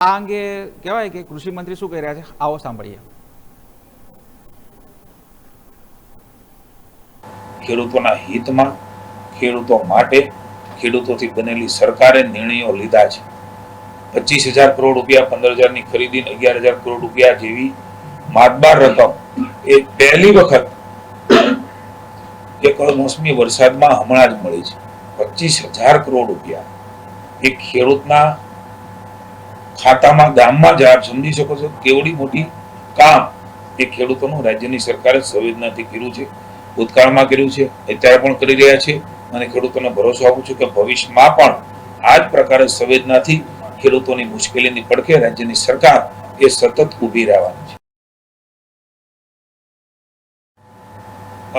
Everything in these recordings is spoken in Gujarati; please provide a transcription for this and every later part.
આ અંગે કહેવાય કે કૃષિ મંત્રી શું કહી રહ્યા છે, આવો સાંભળીએ. ખેડૂતોના હિતમાં, ખેડૂતો માટે, ખેડૂતોથી બનેલી સરકારે નિર્ણયો લીધા છે. 25,000 કરોડ રૂપિયા, 15,000ની ખરીદી, 11,000 કરોડ રૂપિયા જેવી માતબાર રકમ એ પહેલી વખત એક કમોસમી વરસાદમાં હમણાં જ મળી છે. 25,000 કરોડ રૂપિયા એ ખેડૂતના ખાતામાં, ગામમાં જ. આપ સમજી શકો છો કેવડી મોટી કામ એ ખેડૂતોનું રાજ્યની સરકારે સંવેદનાથી કર્યું છે, ભૂતકાળમાં કર્યું છે, અત્યારે પણ કરી રહ્યા છે. અને ખેડૂતોને ભરોસો આપું છું કે ભવિષ્યમાં પણ આ જ પ્રકારે સંવેદનાથી ખેડૂતોની મુશ્કેલીની પડખે રાજ્યની સરકાર એ સતત ઊભી રહેવાની છે.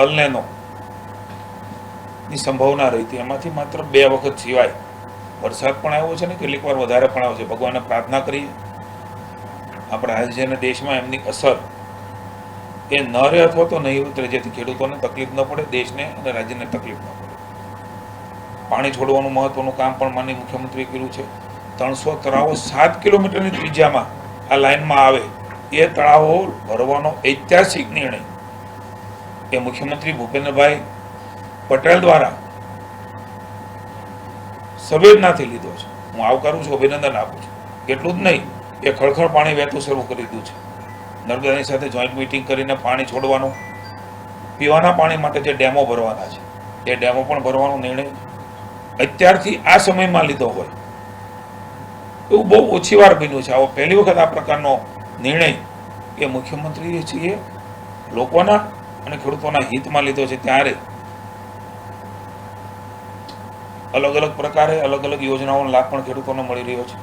અલનેનો ની સંભાવના રહી હતી, એમાંથી માત્ર 2 વખત સિવાય વરસાદ પણ આવ્યો છે ને કેટલીક વાર વધારે પણ આવ્યો છે. ભગવાનને પ્રાર્થના કરીએ આપણા રાજ્ય અને દેશમાં એમની અસર એ ન રહે અથવા તો નહીં ઉતરે, જેથી ખેડૂતોને તકલીફ ન પડે, દેશને અને રાજ્યને તકલીફ ન પડે. પાણી છોડવાનું મહત્વનું કામ પણ માનનીય મુખ્યમંત્રીએ કર્યું છે. 300 તળાવો 7 કિલોમીટરની ત્રિજ્યામાં આ લાઇનમાં આવે એ તળાવો ભરવાનો ઐતિહાસિક નિર્ણય એ મુખ્યમંત્રી ભૂપેન્દ્રભાઈ પટેલ દ્વારા સંવેદનાથી લીધો છે. હું આવકારું છું, અભિનંદન આપું છું. એટલું જ નહીં, એ ખળખળ પાણી વહેતું શરૂ કરી દીધું છે. નર્મદાની સાથે જોઈન્ટ મીટિંગ કરીને પાણી છોડવાનું, પીવાના પાણી માટે જે ડેમો ભરવાના છે એ ડેમો પણ ભરવાનો નિર્ણય અત્યારથી આ સમયમાં લીધો હોય એવું બહુ ઓછી વાર બન્યું છે. આવો પહેલી વખત આ પ્રકારનો નિર્ણય એ મુખ્યમંત્રીએ છીએ લોકોના અને ખેડૂતોના હિતમાં લીધો છે. ત્યારે અલગ અલગ પ્રકારે અલગ અલગ યોજનાઓનો લાભ પણ ખેડૂતોને મળી રહ્યો છે.